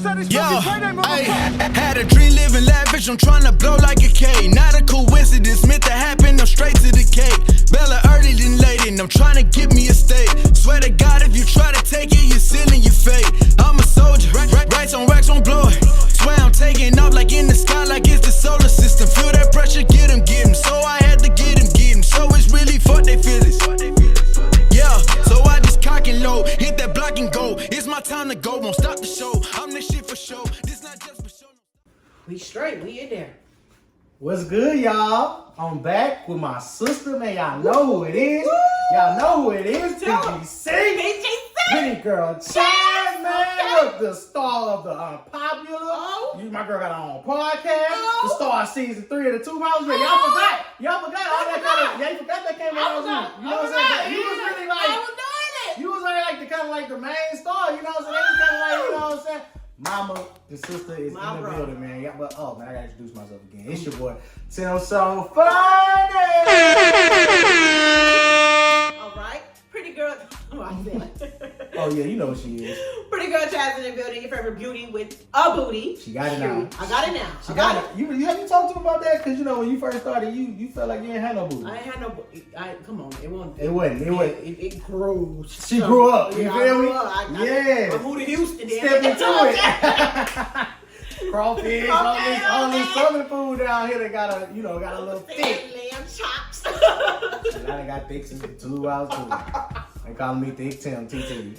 Yo, I had a dream living lavish, I'm trying to blow like a K. Not a coincidence, meant to happen, I'm straight to the cake. Bella early than late, and I'm trying to get me a steak. Swear to God, if you try to take it, you're sealing your fate. I'm a soldier, racks on blow it. Swear I'm taking off like in the sky, like it's the solar system. Feel that pressure, get him. So I had to get him. So it's really fuck they feelings. Yeah, so I just cock and load, hit that block and go. It's my time to go, won't stop the show. I'm this shit for show. This not just for show. We straight, we in there. What's good, y'all? I'm back with my sister, man. Y'all know who it is. Y'all know who it is. PGC. Pretty girl Chad, man. Look, the star of the Unpopular. My girl got her own podcast. The star of season 3 of the Two Houses. Yeah, y'all forgot. Y'all forgot all that kind of. Y'all forgot that came out. You know what I'm saying? You was really like. I was doing it. You was really like the kind of like the main star. You know what I'm saying? They was kind of like, you know what I'm saying? Mama, the sister is in the building, man. Yeah, but man, I gotta introduce myself again. It's your boy, TimSoFunny. All right, pretty girl. Oh yeah, you know what she is. Pretty girl Chaz in the building. Your favorite beauty with a booty. She got it now. I got it now. She got it. You have you talked to her about that? Cause you know when you first started, you felt like you ain't had no booty. I ain't had no booty. Come on, it wasn't. It grew. She grew up. You feel me? I moved to Houston. Step into it. Crawfish, all this southern food down here that got a little thick. Lamb chops. And I got thick since 2 hours too. They call me Thick Tim, TT.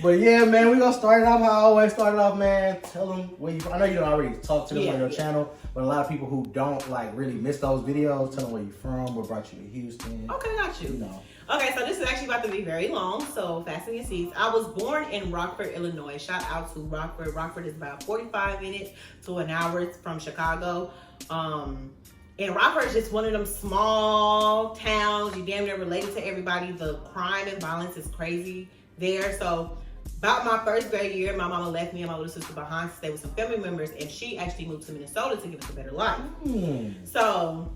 But yeah, man, we gonna start it off how I always started off, man. Tell them where you. I know you don't already talk to them on your channel, but a lot of people who don't like really miss those videos. Tell them where you from, what brought you to Houston. Okay, got you. You know. Okay, so this is actually about to be very long, so fasten your seats. I was born in Rockford, Illinois. Shout out to Rockford. Rockford is about 45 minutes to an hour from Chicago. And Rockford is just one of them small towns. You damn near related to everybody. The crime and violence is crazy there. So about my first grade year, my mama left me and my little sister behind to stay with some family members, and she actually moved to Minnesota to give us a better life. So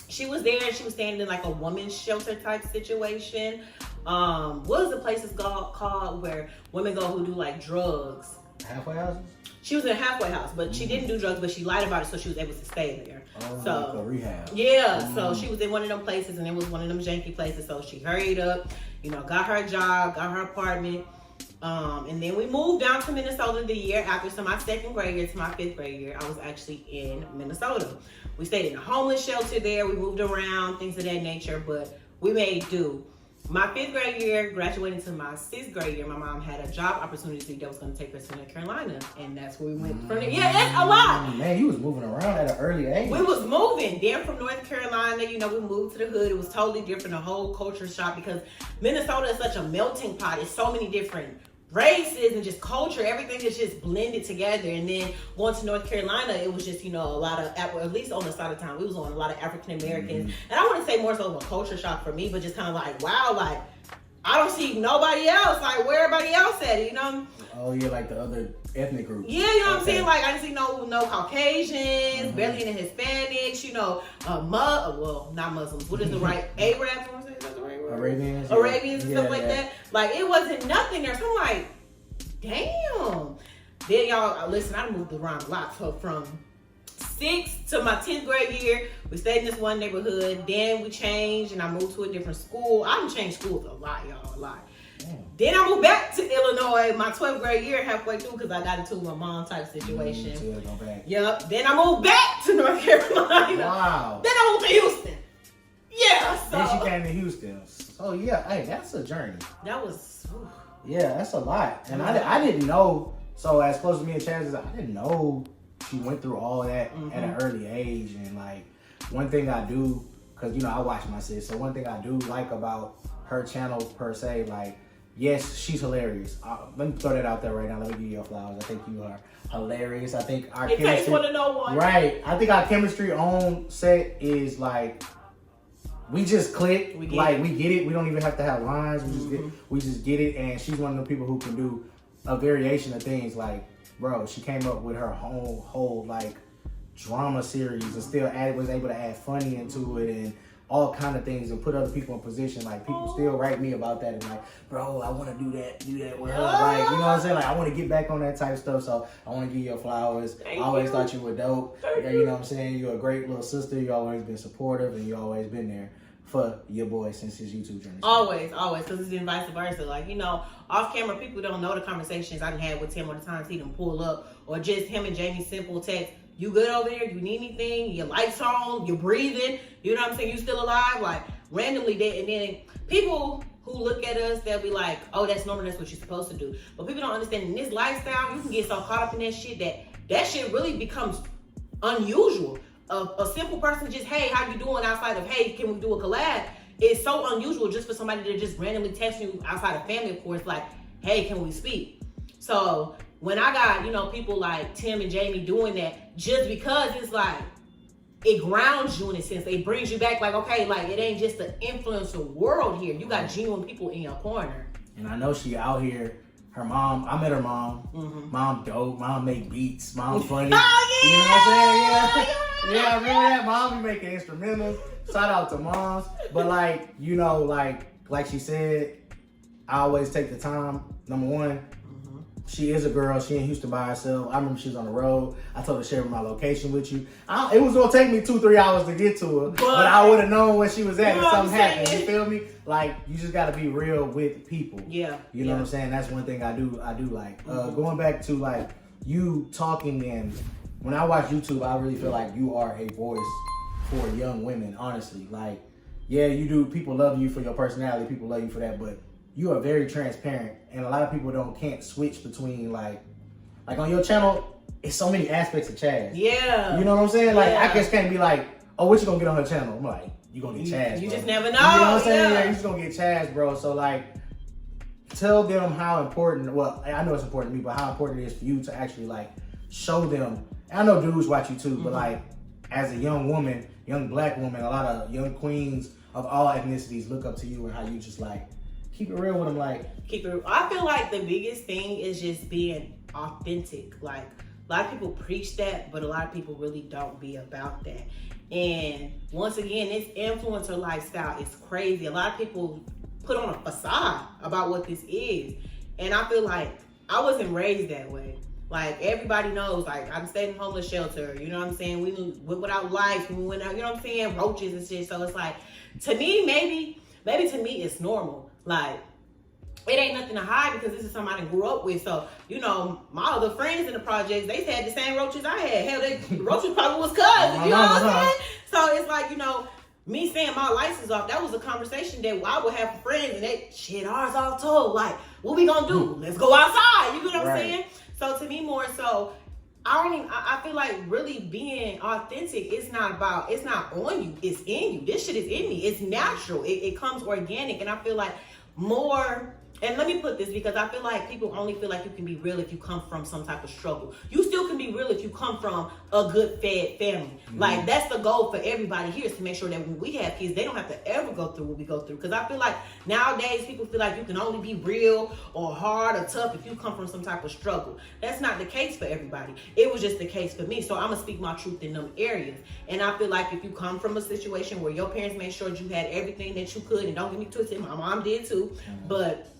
she was there and she was staying in like a woman's shelter type situation. What was the place called where women go who do like drugs? Halfway houses? She was in a halfway house, but she didn't do drugs, but she lied about it, so she was able to stay there. So like a rehab. Yeah, so she was in one of them places, and it was one of them janky places. So she hurried up, got her job, got her apartment, and then we moved down to Minnesota the year after. So my second grade year to my 5th grade year, I was actually in Minnesota. We stayed in a homeless shelter there. We moved around, things of that nature, but we made do. My 5th grade year, graduating to my 6th grade year, my mom had a job opportunity that was going to take us to North Carolina, and that's where we went from there. Yeah, it's a lot. Man, you was moving around at an early age. We was moving. Then from North Carolina, we moved to the hood. It was totally different, the whole culture shock, because Minnesota is such a melting pot. It's so many different races and just culture. Everything is just blended together. And then going to North Carolina, it was just, a lot of, at least on the side of town, we was on a lot of African Americans. And I wouldn't say more so of a culture shock for me, but just kind of like, wow, like, I don't see nobody else, like, where everybody else at, Oh, yeah, like the other ethnic groups. Yeah, you know what I'm saying? Like, I didn't see no Caucasians, barely any Hispanics, well, not Muslims. What is the right? Arabs, what is that the right word? Arabians and stuff like that. Like, it wasn't nothing there. So I'm like, damn. Then y'all, listen, I moved around a lot. So from 6th to my 10th grade year, we stayed in this one neighborhood. Then we changed and I moved to a different school. I done changed schools a lot, y'all, a lot. Damn. Then I moved back to Illinois my 12th grade year, halfway through, because I got into my mom type situation. Yep. Then I moved back to North Carolina. Wow. Then I moved to Houston. Yeah. So then she came to Houston. So yeah, hey, that's a journey. That was. Yeah, that's a lot. And I didn't know. So as close to me and Chaz, I didn't know she went through all that at an early age. And like one thing I do, because I watch my sis. So one thing I do like about her channel per se, like, yes, she's hilarious. Let me throw that out there right now. Let me give you your flowers. I think you are hilarious. I think our chemistry. It takes one to know one. Right. I think our chemistry on set is like, we just click. We get it. We don't even have to have lines. We just get it. And she's one of the people who can do a variation of things. Like, bro, she came up with her whole like drama series and still was able to add funny into it and all kind of things and put other people in position. Like people still write me about that and like, bro, I want to do that with her. Like, you know what I'm saying? Like I want to get back on that type of stuff. So I want to give you your flowers. I always thought you were dope. You know what I'm saying? You're a great little sister. You always been supportive and you always been there for your boy since his YouTube journey. Always, because it's been vice versa. Like, you know, off camera, people don't know the conversations I done had with Tim or the times he done pull up, or just him and Jamie simple text. You good over there? You need anything? Your lights on? You breathing? You know what I'm saying? You still alive? Like, randomly that. And then people who look at us, they'll be like, oh, that's normal. That's what you're supposed to do. But people don't understand in this lifestyle, you can get so caught up in that shit that shit really becomes unusual. A simple person just, hey, how you doing, outside of, hey, can we do a collab? It's so unusual just for somebody to just randomly text you outside of family, of course, like, hey, can we speak? So when I got, you know, people like Tim and Jamie doing that, just because it's like, it grounds you in a sense. It brings you back like, okay, like it ain't just the influencer world here. You got genuine people in your corner. And I know she out here. Her mom, I met her mom. Mm-hmm. Mom dope. Mom make beats. Mom funny. Oh, yeah. You know what I'm saying? Yeah, remember that? Mom be making instrumentals. Shout out to moms. But like, you know, like she said, I always take the time. Number one, she is a girl. She in Houston by herself. I remember she was on the road. I told her to share my location with you. It was going to take me 2-3 hours to get to her. But I would have known where she was at if something happened. You feel me? Like, you just got to be real with people. Yeah. You know what I'm saying? That's one thing I do like. Going back to, like, you talking, and when I watch YouTube, I really feel like you are a voice for young women, honestly. Like, yeah, you do. People love you for your personality. People love you for that. But you are very transparent, and a lot of people can't switch between like on your channel. It's so many aspects of Chaz. Yeah, you know what I'm saying. Like I just can't be like, oh, what you gonna get on her channel? I'm like, you gonna get Chaz. You bro. just never know. You know what I'm saying? Yeah, you just gonna get Chaz, bro. So like, tell them how important. Well, I know it's important to me, but how important it is for you to actually like show them. And I know dudes watch you too, but like as a young woman, young black woman, a lot of young queens of all ethnicities look up to you and how you just like. Keep it real with them, like. Keep it. I feel like the biggest thing is just being authentic. Like a lot of people preach that, but a lot of people really don't be about that. And once again, this influencer lifestyle is crazy. A lot of people put on a facade about what this is, and I feel like I wasn't raised that way. Like everybody knows, like I stayed in homeless shelter. You know what I'm saying? We went without lights. We went out. You know what I'm saying? Roaches and shit. So it's like, to me, maybe to me, it's normal. Like, it ain't nothing to hide because this is something I grew up with. So, you know, my other friends in the projects, they had the same roaches I had. Hell, the roaches probably was cousins. You know what I'm saying? So it's like, you know, me saying my lights is off, that was a conversation that I would have with friends, and they, shit, ours all told. Like, what we gonna do? Let's go outside. You know what I'm saying? So to me, more so, I feel like really being authentic, it's not on you, it's in you. This shit is in me. It's natural. It comes organic. And I feel like more, and let me put this, because I feel like people only feel like you can be real if you come from some type of struggle. You still can be real if you come from a good fed family. Mm-hmm. Like that's the goal for everybody here, is to make sure that when we have kids, they don't have to ever go through what we go through. Because I feel like nowadays people feel like you can only be real or hard or tough if you come from some type of struggle. That's not the case for everybody. It was just the case for me. So I'm gonna speak my truth in them areas. And I feel like if you come from a situation where your parents made sure you had everything that you could, and don't get me twisted, my mom did too, but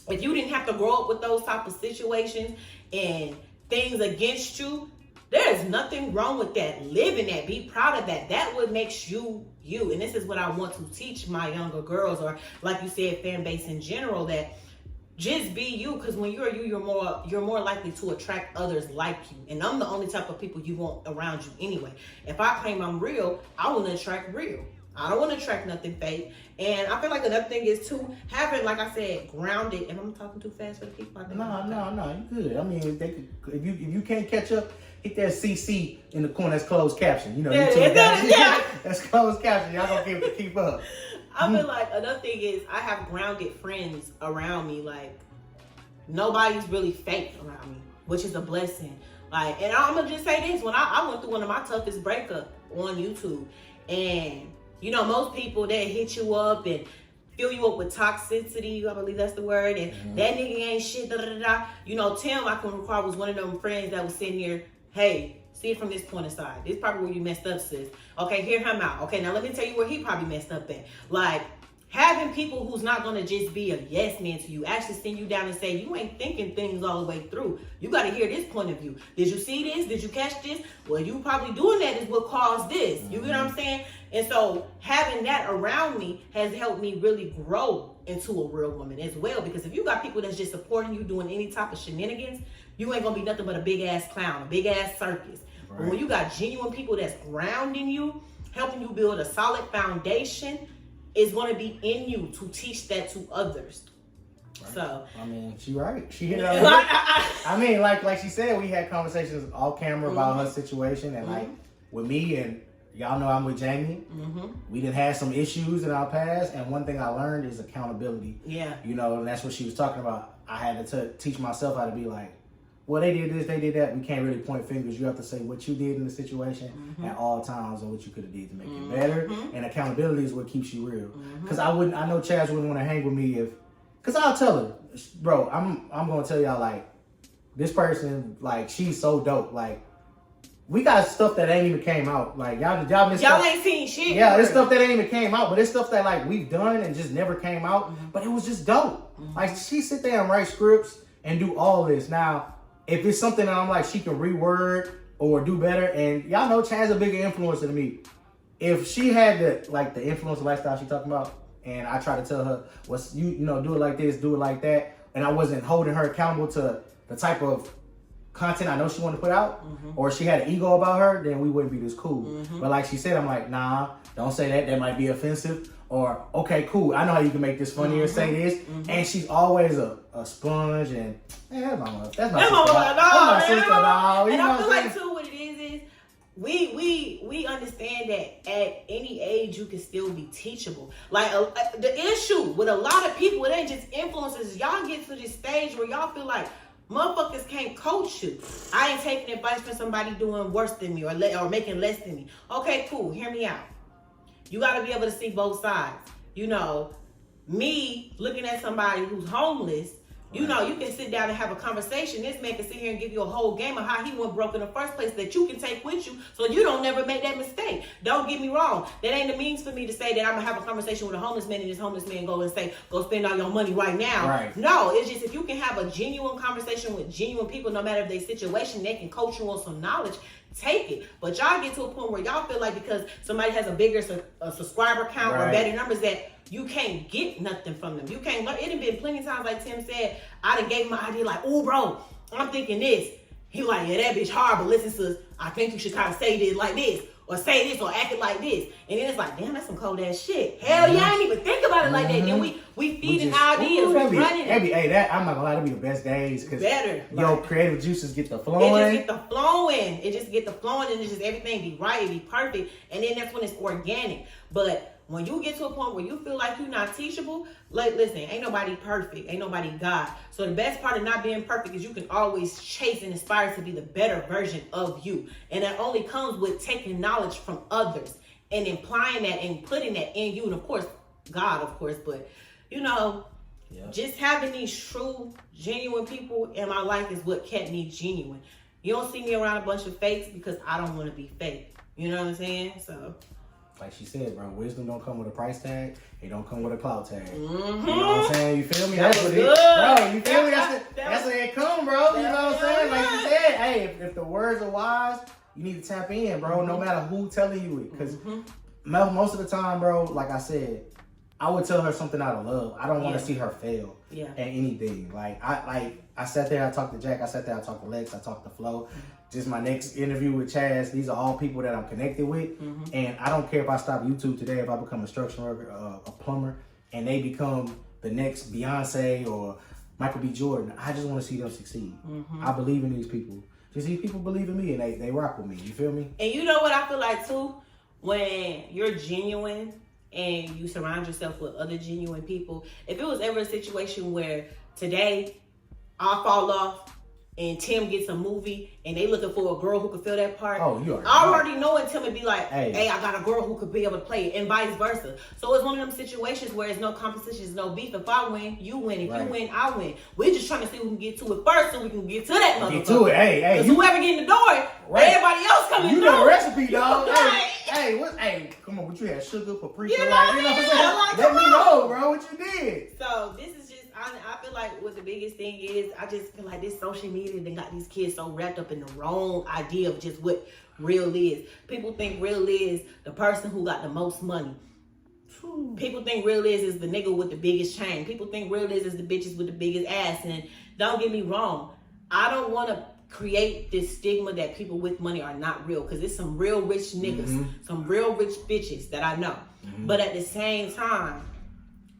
if you didn't have to grow up with those type of situations and things against you, there's nothing wrong with that. Live in that. Be proud of that. That what makes you you. And this is what I want to teach my younger girls, or like you said, fan base in general, that just be you, because when you're you, you're more likely to attract others like you. And I'm the only type of people you want around you anyway. If I claim I'm real, I want to attract real. I don't want to attract nothing fake. And I feel like another thing is too, having, like I said, grounded. And I'm talking too fast for the people. No, you good. I mean, if you can't catch up, hit that CC in the corner. That's closed caption. You know, that's closed caption. Y'all gonna be able to keep up. I feel like another thing is I have grounded friends around me. Like nobody's really fake around me, which is a blessing. Like, and I'm gonna just say this: when I went through one of my toughest breakups on YouTube, and you know, most people that hit you up and fill you up with toxicity, I believe that's the word, and that nigga ain't shit, da da da da. You know, Tim, I can recall, was one of them friends that was sitting here, hey, See it from this point aside. This is probably where you messed up, sis. Okay, hear him out. Okay, now let me tell you where he probably messed up at. Like, having people who's not gonna just be a yes man to you, actually send you down and say, you ain't thinking things all the way through. You gotta hear this point of view. Did you see this? Did you catch this? Well, you probably doing that is what caused this. You get what I'm saying? And so having that around me has helped me really grow into a real woman as well. Because if you got people that's just supporting you doing any type of shenanigans, you ain't gonna be nothing but a big ass clown, a big ass circus. Right. But when you got genuine people that's grounding you, helping you build a solid foundation, is going to be in you to teach that to others. Right. So I mean, she right. She hit it on the head. I mean, like she said, we had conversations off camera about her situation, and like with me, and y'all know I'm with Jamie. We done had some issues in our past, and one thing I learned is accountability. Yeah. You know, and that's what she was talking about. I had to teach myself how to be like, well, they did this, they did that. We can't really point fingers. You have to say what you did in the situation at all times and what you could have did to make it better. And accountability is what keeps you real. Because I know Chaz wouldn't want to hang with me because I'll tell her, bro, I'm going to tell y'all, like, this person, like, she's so dope. Like, we got stuff that ain't even came out. Like, y'all missed Y'all ain't seen shit. Yeah, it's stuff that ain't even came out, but it's stuff that, like, we've done and just never came out. But it was just dope. Like, she sit there and write scripts and do all this. Now, if it's something that I'm like, she can reword or do better, and y'all know Chad's a bigger influencer than me. If she had the influencer lifestyle she talking about, and I try to tell her, what's you know, do it like this, do it like that, and I wasn't holding her accountable to the type of content I know she wanted to put out, or she had an ego about her, then we wouldn't be this cool. But like she said, I'm like, nah, don't say that. That might be offensive. Or, okay, cool, I know how you can make this funnier, say this. And she's always a sponge, and that's my sister. And I feel like, too, what it is we understand that at any age you can still be teachable. Like, the issue with a lot of people, it ain't just influencers. Y'all get to this stage where y'all feel like motherfuckers can't coach you. I ain't taking advice from somebody doing worse than me or making less than me. Okay, cool, hear me out. You got to be able to see both sides. You know, me looking at somebody who's homeless, you know, you can sit down and have a conversation. This man can sit here and give you a whole game of how he went broke in the first place that you can take with you so you don't never make that mistake. Don't get me wrong. That ain't the means for me to say that I'm going to have a conversation with a homeless man and this homeless man go and say, go spend all your money right now. Right. No, it's just if you can have a genuine conversation with genuine people, no matter their situation, they can coach you on some knowledge. Take it. But y'all get to a point where y'all feel like because somebody has a bigger subscriber count or better numbers that you can't get nothing from them. You can't learn. It done been plenty of times, like Tim said, I done gave him my idea like, oh, bro, I'm thinking this. He like, yeah, that bitch hard, but listen, sis, I think you should kind of say this like this, or say this, or act it like this. And then it's like, damn, that's some cold ass shit. Hell yeah, I didn't even think about it like that. Then we feeding ideas, we running it. I'm not gonna lie, that'd be the best days. Better. Your creative juices get the flowing. It just get the flowing, and it's just everything be right, it be perfect. And then that's when it's organic. But when you get to a point where you feel like you're not teachable, like, listen, ain't nobody perfect. Ain't nobody God. So the best part of not being perfect is you can always chase and aspire to be the better version of you. And that only comes with taking knowledge from others and implying that and putting that in you. And of course, God, of course. But, you know, just having these true, genuine people in my life is what kept me genuine. You don't see me around a bunch of fakes because I don't want to be fake. You know what I'm saying? So... like she said, bro, wisdom don't come with a price tag. It don't come with a clout tag. You know what I'm saying? You feel me? That's what it is. Bro, you feel me? That's where it come, bro. You know what I'm saying? Like you said, hey, if the words are wise, you need to tap in, bro, no matter who telling you it. Because most of the time, bro, like I said, I would tell her something out of love. I don't want to see her fail at anything. Like I sat there, I talked to Jack, I sat there, I talked to Lex, I talked to Flo. Just my next interview with Chaz, these are all people that I'm connected with. And I don't care if I stop YouTube today, if I become a structural worker, a plumber, and they become the next Beyonce or Michael B. Jordan. I just want to see them succeed. I believe in these people. Just these people believe in me and they rock with me. You feel me? And you know what I feel like too? When you're genuine and you surround yourself with other genuine people, if it was ever a situation where today I fall off, and Tim gets a movie and they looking for a girl who could fill that part. Oh, you I already know, and Tim would be like, hey, I got a girl who could be able to play it, and vice versa. So it's one of them situations where it's no competition, it's no beef. If I win, you win. If you win, I win. We're just trying to see who can get to it first so we can get to that motherfucker. Get to it, hey. Whoever get in the door, everybody else coming in the door. You know the recipe, dog. Right. Hey, come on, what you had? Sugar, paprika, you know what I'm saying? Let me know, bro, what you did. So this is just, I feel like what the biggest thing is, I just feel like this social media then got these kids so wrapped up in the wrong idea of just what real is. People think real is the person who got the most money. People think real is the nigga with the biggest chain. People think real is the bitches with the biggest ass. And don't get me wrong, I don't want to create this stigma that people with money are not real, because there's some real rich niggas, some real rich bitches that I know. But at the same time,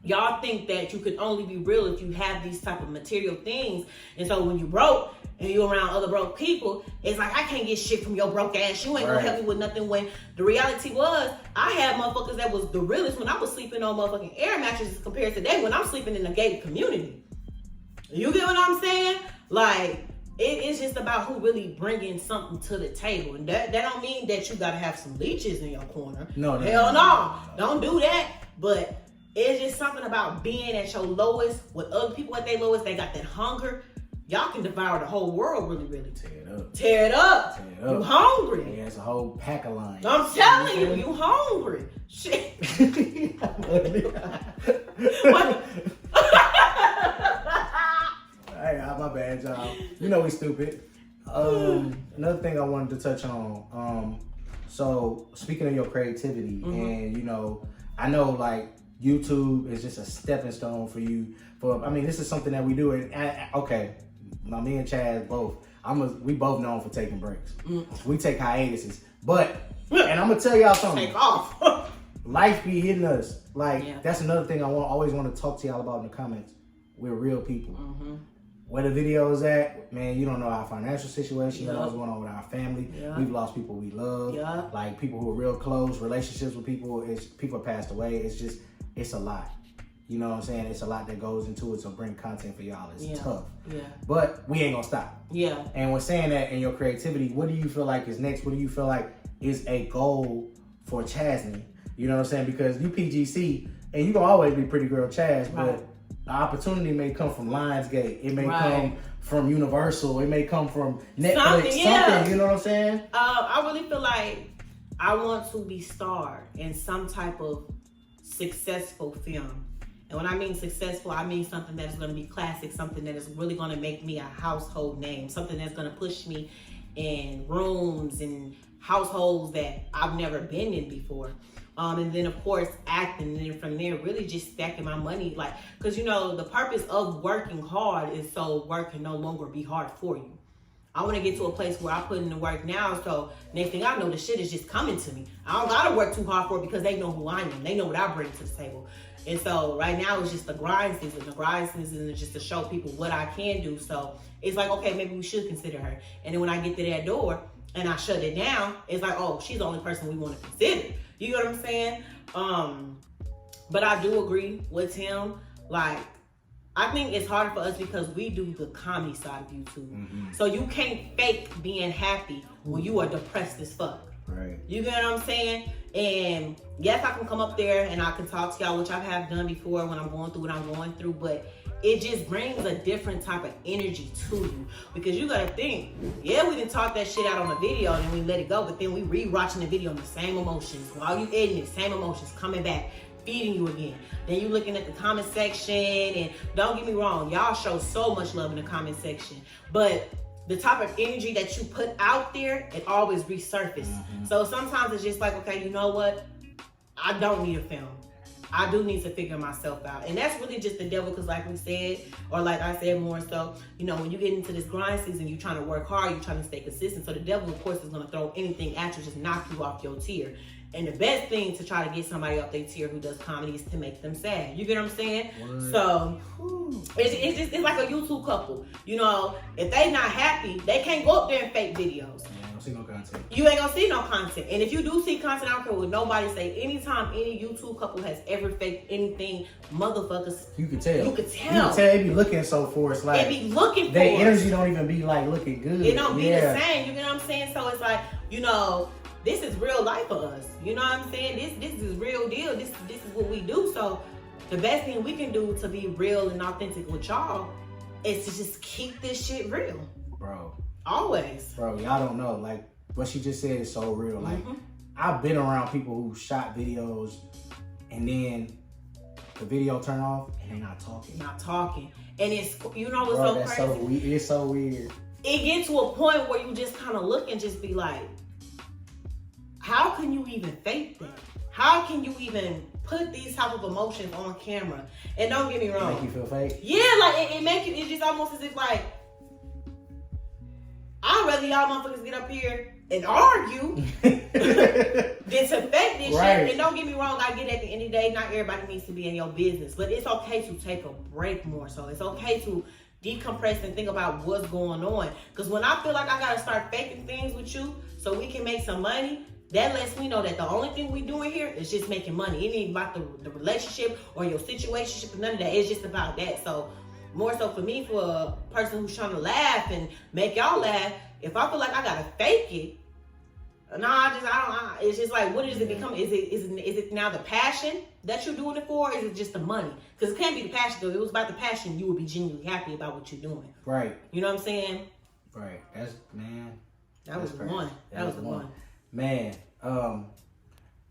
y'all think that you can only be real if you have these type of material things. And so when you broke and you around other broke people, it's like, I can't get shit from your broke ass. You ain't gonna help me with nothing. When the reality was, I had motherfuckers that was the realest when I was sleeping on motherfucking air mattresses compared to today when I'm sleeping in a gated community. You get what I'm saying? Like, it's just about who really bringing something to the table. And that don't mean that you gotta have some leeches in your corner. No. Hell no. Don't do that. But it's just something about being at your lowest with other people at their lowest. They got that hunger. Y'all can devour the whole world really, really. Tear it up. You hungry. Yeah, it's a whole pack of lines. I'm telling you hungry. Shit. What? Hey, my bad, y'all. You know we stupid. Another thing I wanted to touch on. So speaking of your creativity, and you know, I know like YouTube is just a stepping stone for you. This is something that we do. And okay, now me and Chad both. We both known for taking breaks. We take hiatuses, and I'm gonna tell y'all something. Take off. Life be hitting us. That's another thing I always want to talk to y'all about in the comments. We're real people. Where the video is at, man, you don't know our financial situation. You know what's going on with our family. We've lost people we love. Like people who are real close, relationships with people. People passed away. It's a lot. You know what I'm saying? It's a lot that goes into it. So bring content for y'all. It's tough. But we ain't gonna stop. And when saying that in your creativity, what do you feel like is next? What do you feel like is a goal for Chasney? You know what I'm saying? Because you PGC and you gonna always be Pretty Girl Chaz, but the opportunity may come from Lionsgate. It may come from Universal. It may come from Netflix. Something, you know what I'm saying? I really feel like I want to be starred in some type of successful film. And when I mean successful, I mean something that is going to be classic, something that is really going to make me a household name, something that's going to push me in rooms and households that I've never been in before. And then of course acting, and then from there really just stacking my money, because you know the purpose of working hard is so work can no longer be hard for you. I want to get to a place where I put in the work now, so next thing I know, the shit is just coming to me. I don't gotta work too hard for it because they know who I am. They know what I bring to the table. And so right now it's just the grind season. The grind season is just to show people what I can do. So it's like, okay, maybe we should consider her. And then when I get to that door and I shut it down, it's like, oh, she's the only person we want to consider. You know what I'm saying? But I do agree with him. Like, I think it's harder for us because we do the comedy side of YouTube. So you can't fake being happy when you are depressed as fuck. Right. You get what I'm saying? And yes, I can come up there and I can talk to y'all, which I have done before when I'm going through what I'm going through, but it just brings a different type of energy to you. Because you gotta think, yeah, we done talk that shit out on the video and then we let it go, but then we re-watching the video and the same emotions. While you editing it, same emotions coming back, feeding you again. Then you looking at the comment section, and don't get me wrong, y'all show so much love in the comment section, but the type of energy that you put out there, it always resurfaces. So sometimes it's just like, okay, you know what? I don't need a film. I do need to figure myself out. And that's really just the devil, because like we said, or like I said more so, you know, when you get into this grind season, you're trying to work hard, you're trying to stay consistent. So the devil, of course, is going to throw anything at you, just knock you off your tier. And the best thing to try to get somebody off their tier who does comedy is to make them sad. You get what I'm saying? Word. So it's like a YouTube couple. You know, if they not happy, they can't go up there and fake videos. Don't see no content. You ain't gonna see no content. And if you do see content, I don't care what nobody say. Anytime any YouTube couple has ever faked anything, motherfuckers, you can tell. You can tell. You can tell they be looking so forced. Like they be looking for their energy don't even be like looking good. It don't be the same. You know what I'm saying? So it's like, you know, this is real life for us. You know what I'm saying? This is real deal. This is what we do. So the best thing we can do to be real and authentic with y'all is to just keep this shit real. Bro. Always. Bro, y'all don't know. Like, what she just said is so real. Like, I've been around people who shot videos and then the video turn off and they not talking. Not talking. And it's, you know what's Bro, so that's crazy? It's so weird. It gets to a point where you just kind of look and just be like, how can you even fake that? How can you even put these type of emotions on camera? And don't get me wrong. Make you feel fake? Yeah, like it make you, it's just almost as if like, I'd rather y'all motherfuckers get up here and argue than to fake this shit. And don't get me wrong, I get at the end of the day, not everybody needs to be in your business, but it's okay to take a break more so. It's okay to decompress and think about what's going on. Because when I feel like I gotta start faking things with you so we can make some money, that lets me know that the only thing we doing here is just making money. It ain't about the relationship or your situationship or none of that. It's just about that. So more so for me, for a person who's trying to laugh and make y'all laugh, if I feel like I gotta fake it, it's just like, what does it become? Is it now the passion that you're doing it for? Or is it just the money? Because it can't be the passion though. If it was about the passion, you would be genuinely happy about what you're doing. Right. You know what I'm saying? Right. That's, man. That was the one. That was the one. Man,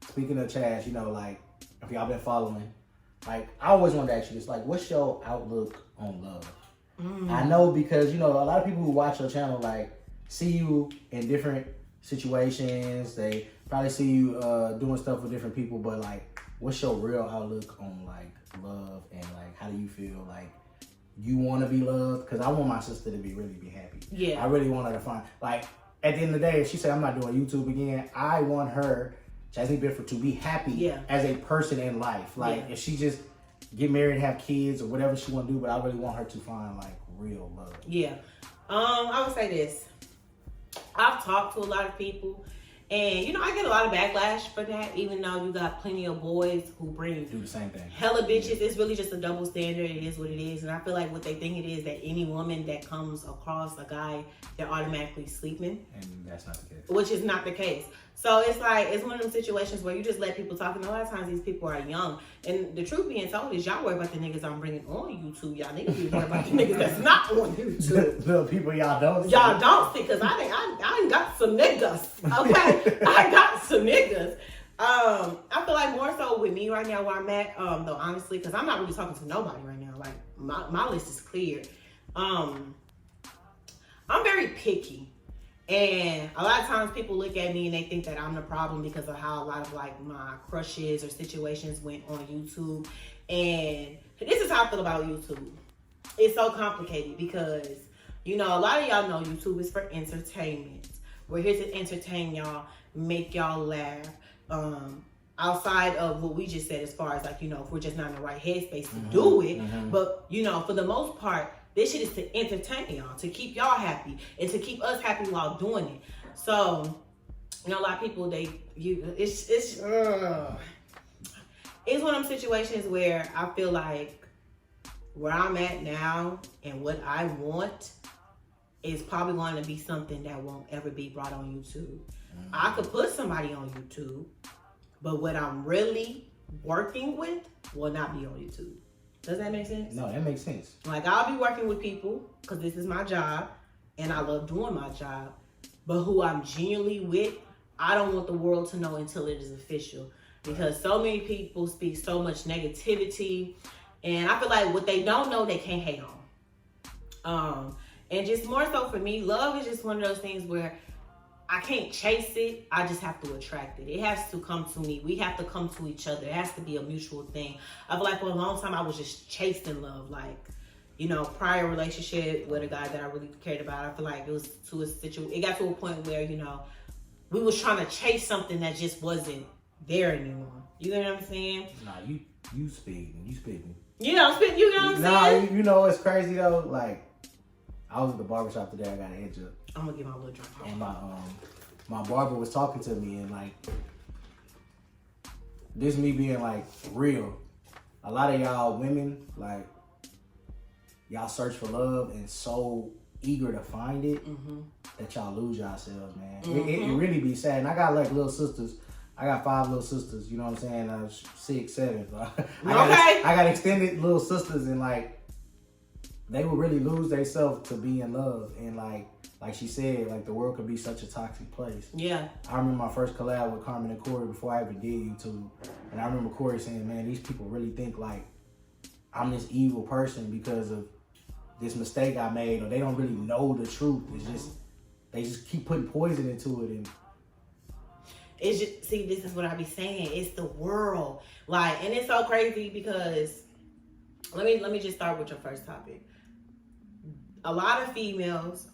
speaking of Chaz, you know, like, if y'all been following, like, I always wanted to ask you this, like, what's your outlook on love? I know because, you know, a lot of people who watch your channel, like, see you in different situations. They probably see you doing stuff with different people, but, like, what's your real outlook on, like, love and, like, how do you feel, like, you want to be loved? Because I want my sister to really be happy. Yeah. I really want her to find, like, at the end of the day, if she said, I'm not doing YouTube again, I want her, Jasmine Bifford, to be happy as a person in life. Like, if she just get married and have kids or whatever she want to do, but I really want her to find, like, real love. Yeah. I would say this. I've talked to a lot of people, and, you know, I get a lot of backlash for that, even though you got plenty of boys who do the same thing. Hella bitches. It's really just a double standard. It is what it is. And I feel like what they think it is that any woman that comes across a guy, they're automatically sleeping. And that's not the case. Which is not the case. So it's like, it's one of them situations where you just let people talk, and a lot of times these people are young. And the truth being told is y'all worry about the niggas I'm bringing on YouTube. Y'all niggas be worried about the niggas that's not on YouTube. The people y'all don't see. Y'all don't see, because I ain't got some niggas, okay? I got some niggas. I feel like more so with me right now where I'm at, though, honestly, because I'm not really talking to nobody right now. Like, my list is clear. I'm very picky. And a lot of times people look at me and they think that I'm the problem because of how a lot of like my crushes or situations went on YouTube. And this is how I feel about YouTube. It's so complicated because, you know, a lot of y'all know YouTube is for entertainment. We're here to entertain y'all, make y'all laugh. Outside of what we just said as far as like, you know, if we're just not in the right headspace to do it. But, you know, for the most part, this shit is to entertain y'all, to keep y'all happy, and to keep us happy while doing it. So, you know, a lot of people, it's one of them situations where I feel like where I'm at now and what I want is probably going to be something that won't ever be brought on YouTube. I could put somebody on YouTube, but what I'm really working with will not be on YouTube. Does that make sense? No, that makes sense. Like, I'll be working with people because this is my job and I love doing my job. But who I'm genuinely with, I don't want the world to know until it is official. Because so many people speak so much negativity. And I feel like what they don't know, they can't hate on. And just more so for me, love is just one of those things where I can't chase it. I just have to attract it. It has to come to me. We have to come to each other. It has to be a mutual thing. I feel like for a long time, I was just chasing love. Like, you know, prior relationship with a guy that I really cared about, I feel like it was to a situation. It got to a point where, you know, we was trying to chase something that just wasn't there anymore. You know what I'm saying? Nah, you speaking. You know, you know what I'm saying? Nah, you know what's crazy though? Like, I was at the barbershop today. I got an edge up. I'm gonna get my little drink. And my barber was talking to me, and like, this me being like real. A lot of y'all women, like, y'all search for love and so eager to find it that y'all lose yourselves, man. It really be sad. And I got like little sisters. I got 5 little sisters. You know what I'm saying? 6, 7. I got extended little sisters, and like, they would really lose themselves to be in love. And like she said, like, the world could be such a toxic place. Yeah. I remember my first collab with Carmen and Corey before I ever did YouTube. And I remember Corey saying, man, these people really think like I'm this evil person because of this mistake I made, or they don't really know the truth. It's just, they just keep putting poison into it. And it's just, see, this is what I be saying. It's the world. Like, and it's so crazy because, let me just start with your first topic. A lot of females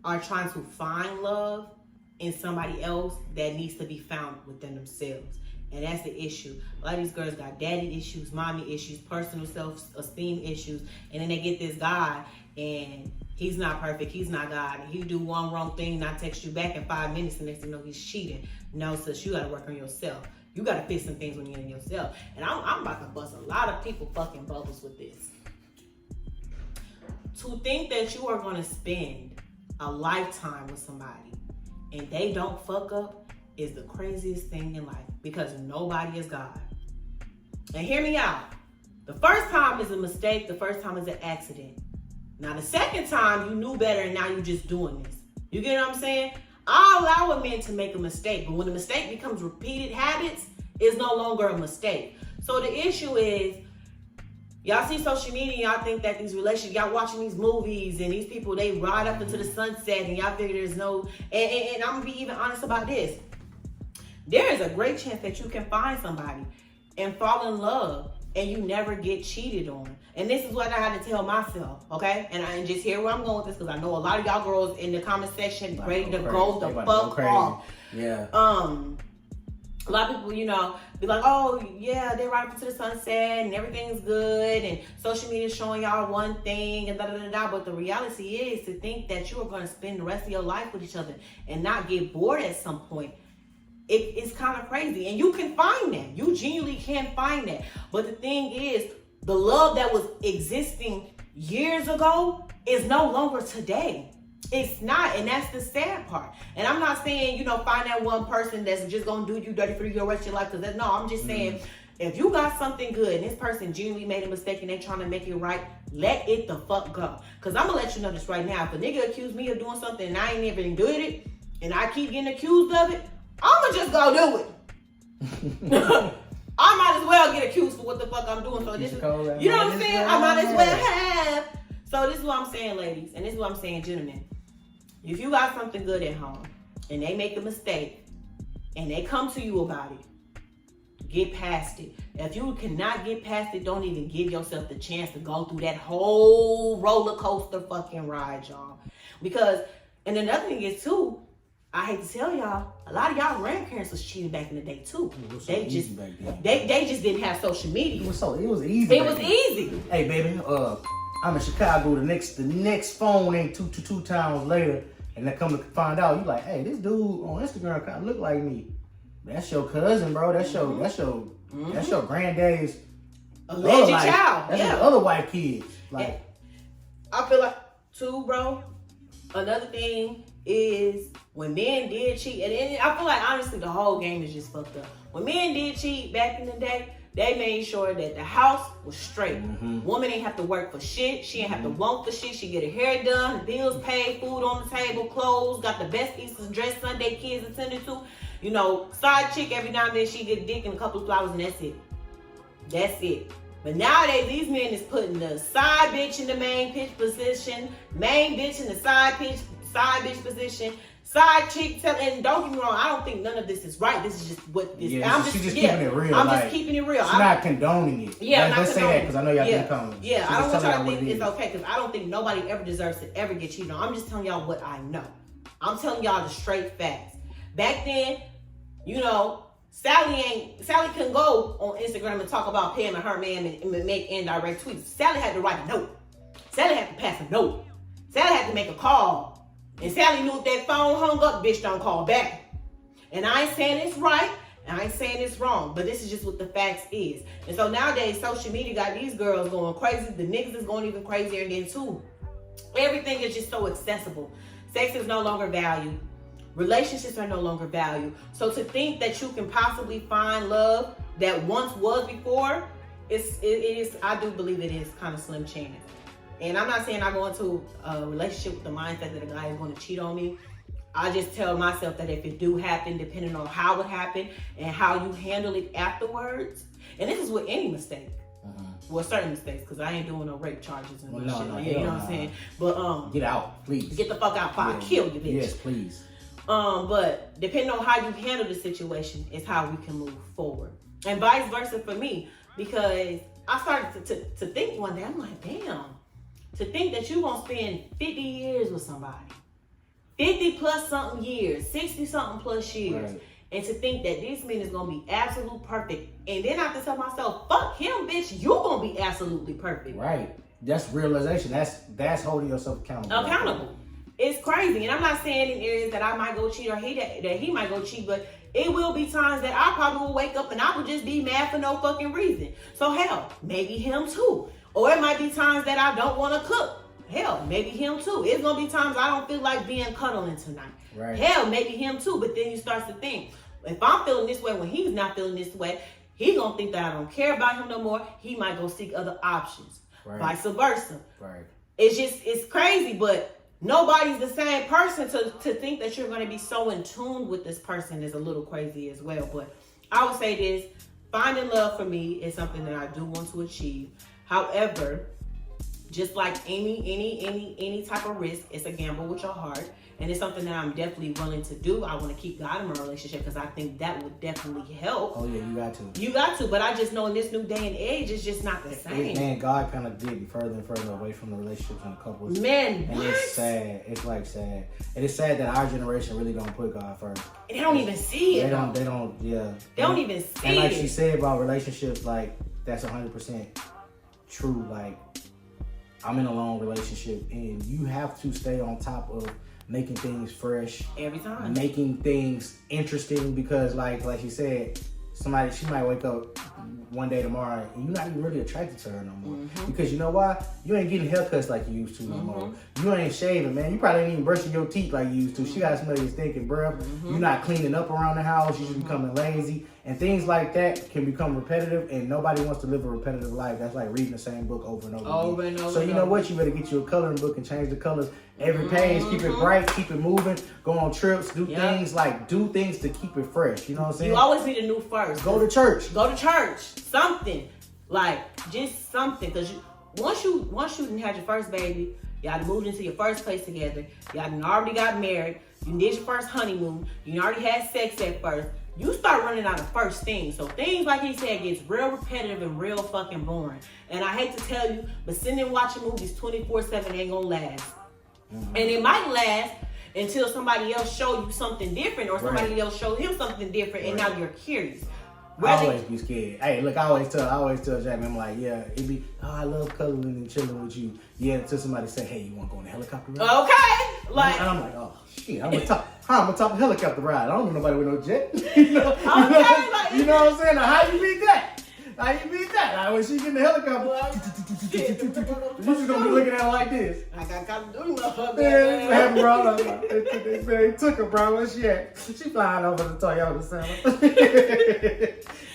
are trying to find love in somebody else that needs to be found within themselves. And that's the issue. A lot of these girls got daddy issues, mommy issues, personal self-esteem issues. And then they get this guy, and he's not perfect. He's not God. He do one wrong thing, not text you back in 5 minutes, and next thing you know, he's cheating. No, sis, you got to work on yourself. You got to fix some things when you're in yourself. And I'm about to bust a lot of people fucking bubbles with this. To think that you are going to spend a lifetime with somebody and they don't fuck up is the craziest thing in life, because nobody is God. And hear me out. The first time is a mistake. The first time is an accident. Now the second time you knew better and now you're just doing this. You get what I'm saying? I allow a man to make a mistake, but when the mistake becomes repeated habits, it's no longer a mistake. So the issue is, y'all see social media, y'all think that these relationships, y'all watching these movies and these people, they ride up into the sunset and y'all figure there's no, and I'm gonna be even honest about this. There is a great chance that you can find somebody and fall in love and you never get cheated on. And this is what I had to tell myself, okay? And just hear where I'm going with this, because I know a lot of y'all girls in the comment section ready to go the fuck off. Yeah. A lot of people, you know, be like, oh, yeah, they ride up into the sunset and everything's good and social media is showing y'all one thing and da-da-da-da. But the reality is to think that you are going to spend the rest of your life with each other and not get bored at some point. It's kind of crazy. And you can find that. You genuinely can find that. But the thing is, the love that was existing years ago is no longer today. It's not, and that's the sad part. And I'm not saying, you know, find that one person that's just gonna do you dirty for the rest of your life. Because no, I'm just saying, if you got something good and this person genuinely made a mistake and they trying to make it right, let it the fuck go. Because I'm gonna let you know this right now. If a nigga accused me of doing something and I ain't even doing it, and I keep getting accused of it, I'ma just go do it. I might as well get accused for what the fuck I'm doing. So this is, you know what I'm saying? I might as well have. So this is what I'm saying, ladies, and this is what I'm saying, gentlemen. If you got something good at home and they make a mistake and they come to you about it, get past it. If you cannot get past it, don't even give yourself the chance to go through that whole roller coaster fucking ride, y'all. Because, and another thing is too, I hate to tell y'all, a lot of y'all grandparents was cheating back in the day too. They just didn't have social media. It was easy. It was easy. Hey baby, I'm in Chicago. The next phone ain't two towns later. And then come to find out, you like, hey, this dude on Instagram kind of look like me. That's your cousin, bro. That's your granddaddy's alleged child. That's his other white kids. Like, and I feel like too, bro. Another thing is when men did cheat, and I feel like honestly the whole game is just fucked up. When men did cheat back in the day, they made sure that the house was straight. Woman ain't have to work for shit. She ain't have to want for shit. She get her hair done, her bills paid, food on the table, clothes, got the best Easter dress Sunday kids attended to. You know, side chick every now and then she get a dick and a couple of flowers and that's it. That's it. But nowadays these men is putting the side bitch in the main bitch position, main bitch in the side bitch position. Side chick, and don't get me wrong, I don't think none of this is right. This is just what this. Yeah, she's just keeping it real. I'm just keeping it real. She's not condoning it. Yeah, let's say that because I know y'all think comments. Yeah, I don't want y'all to think it's okay because I don't think nobody ever deserves to ever get cheated on. I'm just telling y'all what I know. I'm telling y'all the straight facts. Back then, you know, Sally couldn't go on Instagram and talk about Pam and her man and make indirect tweets. Sally had to write a note. Sally had to pass a note. Sally had to make a call. And Sally knew if that phone hung up, bitch don't call back. And I ain't saying it's right, and I ain't saying it's wrong, but this is just what the facts is. And so nowadays, social media got these girls going crazy. The niggas is going even crazier, and then too, everything is just so accessible. Sex is no longer valued. Relationships are no longer valued. So to think that you can possibly find love that once was before, it is. I do believe it is kind of slim chance. And I'm not saying I go into a relationship with the mindset that a guy is going to cheat on me. I just tell myself that if it do happen, depending on how it happened and how you handle it afterwards, and this is with any mistake. Well, certain mistakes, because I ain't doing no rape charges and shit. You know what I'm saying? But get out, please. Get the fuck out before I kill you, bitch. Yes, please. But depending on how you handle the situation is how we can move forward. And vice versa for me, because I started to think one day, I'm like, damn, to think that you're going to spend 50 years with somebody, 50 plus something years, 60 something plus years, right. And to think that this man is going to be absolute perfect. And then I have to tell myself, fuck him, bitch, you're going to be absolutely perfect. Right. That's realization. That's holding yourself accountable. It's crazy. And I'm not saying in areas that I might go cheat or that he might go cheat, but it will be times that I probably will wake up and I will just be mad for no fucking reason. So hell, maybe him too. Or it might be times that I don't want to cook. Hell, maybe him too. It's going to be times I don't feel like being cuddling tonight. Right. Hell, maybe him too. But then you start to think, if I'm feeling this way when he's not feeling this way, he's going to think that I don't care about him no more. He might go seek other options. Right. Vice versa. Right. It's crazy, but nobody's the same person. To think that you're going to be so in tune with this person is a little crazy as well. But I would say this, finding love for me is something that I do want to achieve. However, just like any type of risk, it's a gamble with your heart. And it's something that I'm definitely willing to do. I want to keep God in my relationship because I think that would definitely help. Oh yeah, you got to. You got to, but I just know in this new day and age, it's just not the same. Man, God kind of did further and further away from the relationships and the couples. Man, and what? It's sad. It's like sad. And it's sad that our generation really don't put God first. And they don't even see it. They don't, yeah. They don't even see it. And like she said about relationships, like, that's 100% true. Like, I'm in a long relationship and you have to stay on top of making things fresh every time, making things interesting, because like she said, she might wake up one day tomorrow and you're not even really attracted to her no more. Because you know why? You ain't getting haircuts like you used to no more. You ain't shaving, man. You probably ain't even brushing your teeth like you used to. She got somebody that's thinking, bruh, you're not cleaning up around the house. You're just becoming lazy. And things like that can become repetitive, and nobody wants to live a repetitive life. That's like reading the same book over and over again. So you know what? You better get you a coloring book and change the colors every page. Keep it bright, keep it moving, go on trips, do things to keep it fresh. You know what I'm saying? You always need a new first. Go to church. Something. Like, just something. Because once you done had your first baby, y'all done moved into your first place together, y'all done already got married, you did your first honeymoon, you already had sex at first, you start running out of first things. So things, like he said, gets real repetitive and real fucking boring. And I hate to tell you, but sitting and watching movies 24/7 ain't gonna last. And it might last until somebody else show you something different, or somebody else show him something different, and now you're curious. I always be scared. Hey, look, I always tell Jack, I'm like, yeah, it be, I love cuddling and chilling with you. Yeah, until somebody say, hey, you want to go on a helicopter ride? Okay. Like, and I'm like, oh shit, I'm gonna top a helicopter ride. I don't know nobody with no jet. you know what I'm saying? Now, how you beat that? Like, when she get in the helicopter, you just gonna be looking at her like this. I got Call of Duty, motherfucker. Man, what happened, bro? They took her, bro. Where she at? She flying over the Toyota Center.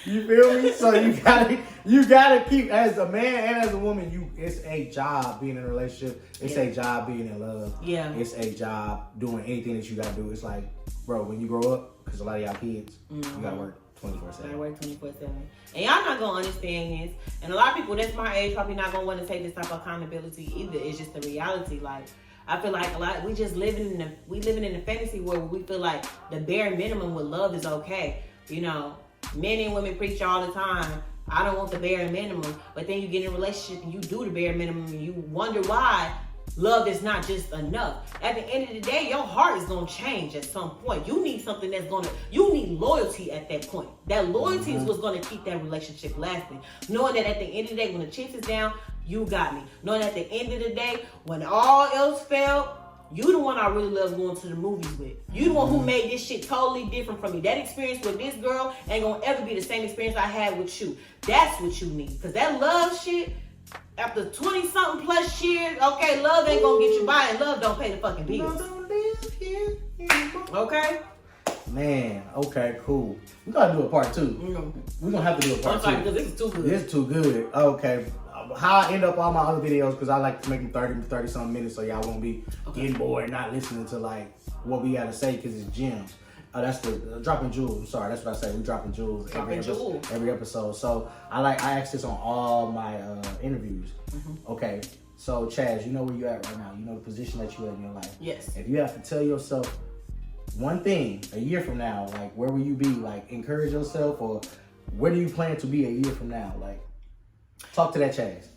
You feel me? So you gotta keep, as a man and as a woman, it's a job being in a relationship. It's a job being in love. Yeah. It's a job doing anything that you gotta do. It's like, bro, when you grow up, because a lot of y'all kids, you gotta work 24/7. Gotta work 24/7. And y'all not gonna understand this. And a lot of people that's my age probably not gonna want to take this type of accountability either. It's just the reality. Like, I feel like we just living in the fantasy world where we feel like the bare minimum with love is okay. You know, men and women preach all the time, I don't want the bare minimum. But then you get in a relationship and you do the bare minimum and you wonder why love is not just enough. At the end of the day, your heart is going to change at some point. You need something you need loyalty at that point. That loyalty is what's going to keep that relationship lasting. Knowing that at the end of the day, when the chips is down, you got me. Knowing at the end of the day, when all else failed, you the one I really love going to the movies with. You the one who made this shit totally different from me. That experience with this girl ain't gonna ever be the same experience I had with you. That's what you need. Cause that love shit, after 20-something plus years, okay, love ain't gonna get you by, and love don't pay the fucking bills. Okay? Man, okay, cool. We gotta do a part 2. We're gonna have to do a part 2. I'm sorry, because this is too good. This is too good. Okay. How I end up all my other videos, because I like to make them 30 something minutes, so y'all won't be getting bored and not listening to like what we gotta say, because it's gems. That's the dropping jewels. Sorry, that's what I say. We dropping jewels every episode. So I ask this on all my interviews. Okay, so Chaz, you know where you at right now. You know the position that you are in your life. Yes. If you have to tell yourself one thing a year from now, like where will you be? Like encourage yourself, or where do you plan to be a year from now? Like talk to that Chaz.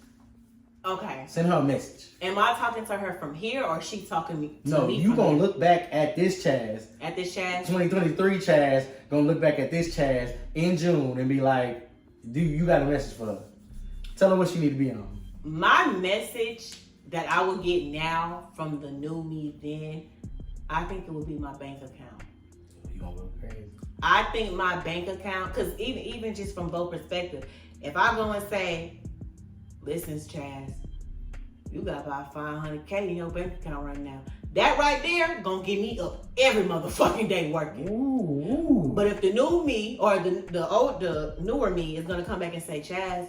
Okay. Send her a message. Am I talking to her from here, or she talking to me? No, you gonna look back at this Chaz. At this Chaz? 2023 Chaz, gonna look back at this Chaz in June and be like, dude, you got a message for her. Tell her what she need to be on. My message that I would get now from the new me then, I think it would be my bank account. You gonna go crazy. I think my bank account, because even just from both perspectives, if I go and say, listen, Chaz, you got about $500K in your bank account right now. That right there gonna get me up every motherfucking day working. Ooh. But if the new me or the newer me is gonna come back and say, Chaz,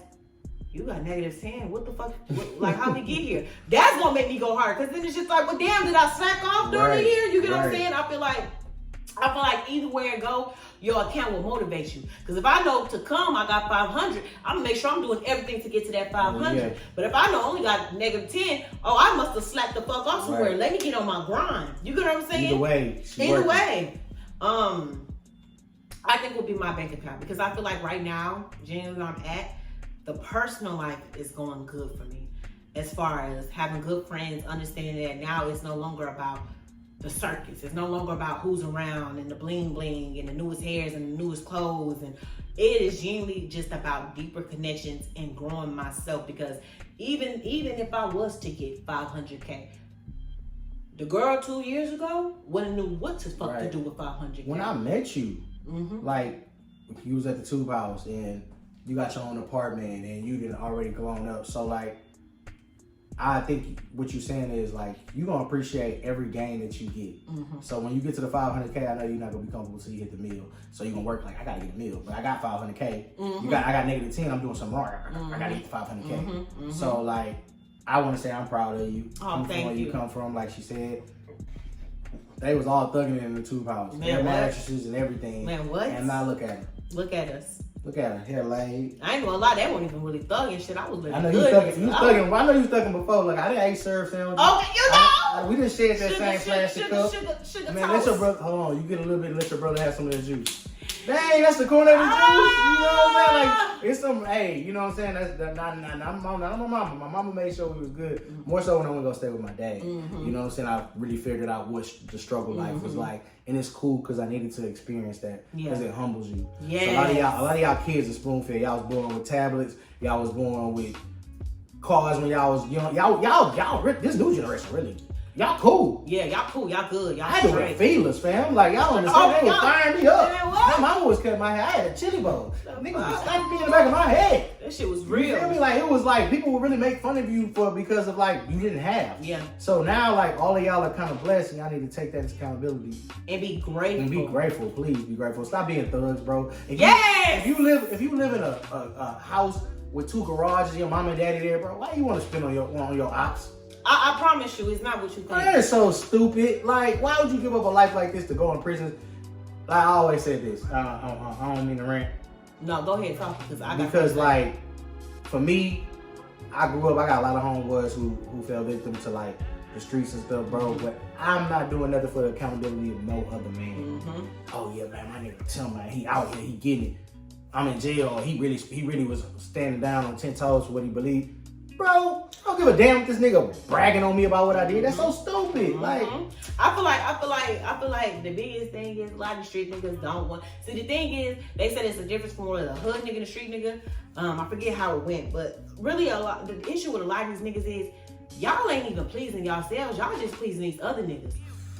you got -10. What the fuck? Like, how we get here? That's gonna make me go hard. Cause then it's just like, well, damn, did I slack off during the year? You get what I'm saying? I feel like either way it go, your account will motivate you. Because if I know to come, I got 500, I'm gonna make sure I'm doing everything to get to that 500. Yeah. But if I know I only got -10, I must have slacked the fuck off somewhere. Right. Let me get on my grind. You get what I'm saying? Either way. I think will be my bank account, because I feel like right now, genuinely where I'm at, the personal life is going good for me. As far as having good friends, understanding that now it's no longer about the circus. It's no longer about who's around and the bling bling and the newest hairs and the newest clothes. And it is genuinely just about deeper connections and growing myself. Because even if I was to get 500K, the girl 2 years ago wouldn't knew what to fuck to do with 500K. When I met you, like you was at the Tube House and you got your own apartment and you didn't already grown up. So like, I think what you're saying is like, you're going to appreciate every gain that you get. So when you get to the 500K, I know you're not going to be comfortable until you hit the meal. So you're going to work like, I got to get a meal, but I got 500K. I got -10, I'm doing something wrong. I got to get the 500K. So like, I want to say I'm proud of you. Oh, thank where you. You come from, like she said. They was all thugging in the Tube House. Man, mattresses and everything. Man, what? And now look at her. Look at us. Look at her, hair laid. I ain't gonna lie, that wasn't even really thugging shit. I was living I know good. you thugging. I know you thugging before. Like, I didn't ate serve sandwiches. Okay, you know. We just shared that same plastic cup. Sugar Man, toast. let your brother, hold on. You get a little bit, let your brother have some of that juice. Dang, that's the corner of the juice. You know what I'm saying? Like, it's some, hey, you know what I'm saying? That's not my mama. My mama made sure we was good. More so when I went to go stay with my dad. You know what I'm saying? I really figured out what the struggle life was like. And it's cool because I needed to experience that because it humbles you. Yeah. So a lot of y'all kids are spoon fed. Y'all was born with tablets. Y'all was born with cars when y'all was young. Y'all this new generation really. Y'all cool. Yeah, y'all cool. Y'all good. Y'all I had to feelers, fam. Like, y'all understand? They was firing me up. My mama was cutting my hair. I had a chili bowl. Niggas was slapping me in the back of my head. That shit was real. You feel me? Like, it was like, people would really make fun of you because of, like, you didn't have. Yeah. So now, like, all of y'all are kind of blessed, and y'all need to take that into accountability. And be grateful. And be grateful. Please be grateful. Stop being thugs, bro. If you live in a house with 2 garages, your mom and daddy there, bro, why you want to spend on your ops? I promise you, it's not what you think. That is so stupid. Like, why would you give up a life like this to go in prison? Like, I always said this. I don't mean to rant. No, go ahead, talk, because like, for me, I grew up. I got a lot of homeboys who fell victim to like the streets and stuff, bro. But I'm not doing nothing for the accountability of no other man. Oh yeah, man, my nigga, tell me, he out here, he getting it. I'm in jail. He really was standing down on 10 toes for what he believed. Bro, I don't give a damn if this nigga bragging on me about what I did. That's so stupid. Like, I feel like the biggest thing is a lot of street niggas don't want. See, the thing is, they said it's a difference from a hood nigga and a street nigga. I forget how it went, but really the issue with a lot of these niggas is y'all ain't even pleasing yourselves. Y'all just pleasing these other niggas.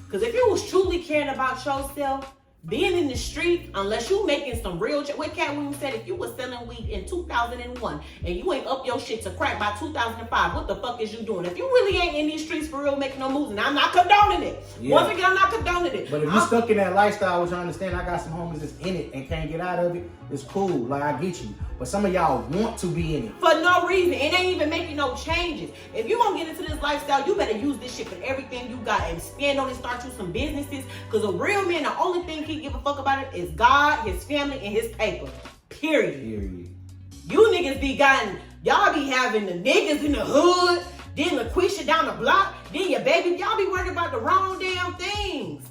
Cause if you was truly caring about yourself, being in the street, unless you making some real, what Cat Williams said, if you was selling weed in 2001 and you ain't up your shit to crack by 2005, what the fuck is you doing? If you really ain't in these streets for real making no moves, and I'm not condoning it. Yeah. Once again, I'm not condoning it. But if you stuck in that lifestyle, which I understand, I got some homies that's in it and can't get out of it, it's cool. Like, I get you. But some of y'all want to be in it. For no reason. It ain't even making no changes. If you gonna get into this lifestyle, you better use this shit for everything you got and spend on it, start you some businesses. Because a real man, the only thing he give a fuck about it is God, his family, and his paper. Period. You niggas y'all be having the niggas in the hood, then LaQuisha down the block, then your baby. Y'all be worried about the wrong damn things.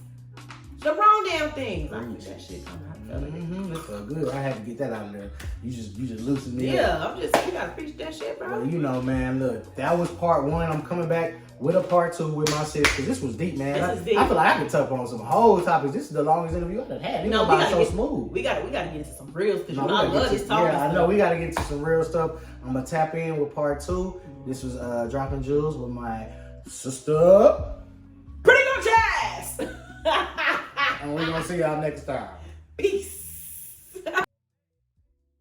The wrong damn things. I think that shit coming out. It felt good. I had to get that out of there. You just loosened me up. Yeah, you gotta preach that shit, bro. Well, you know, man, look, that was part one. I'm coming back with a part two with my sis, because this was deep, man. This is deep. I feel like I could touch on some whole topics. This is the longest interview I've had. No, we gotta smooth. We gotta get into some real stuff. I love this talking. Yeah, I know. We gotta get into some real stuff. I'm gonna tap in with part two. This was Dropping Jewels with my sister. Pretty much ass. And we're gonna see y'all next time. Peace.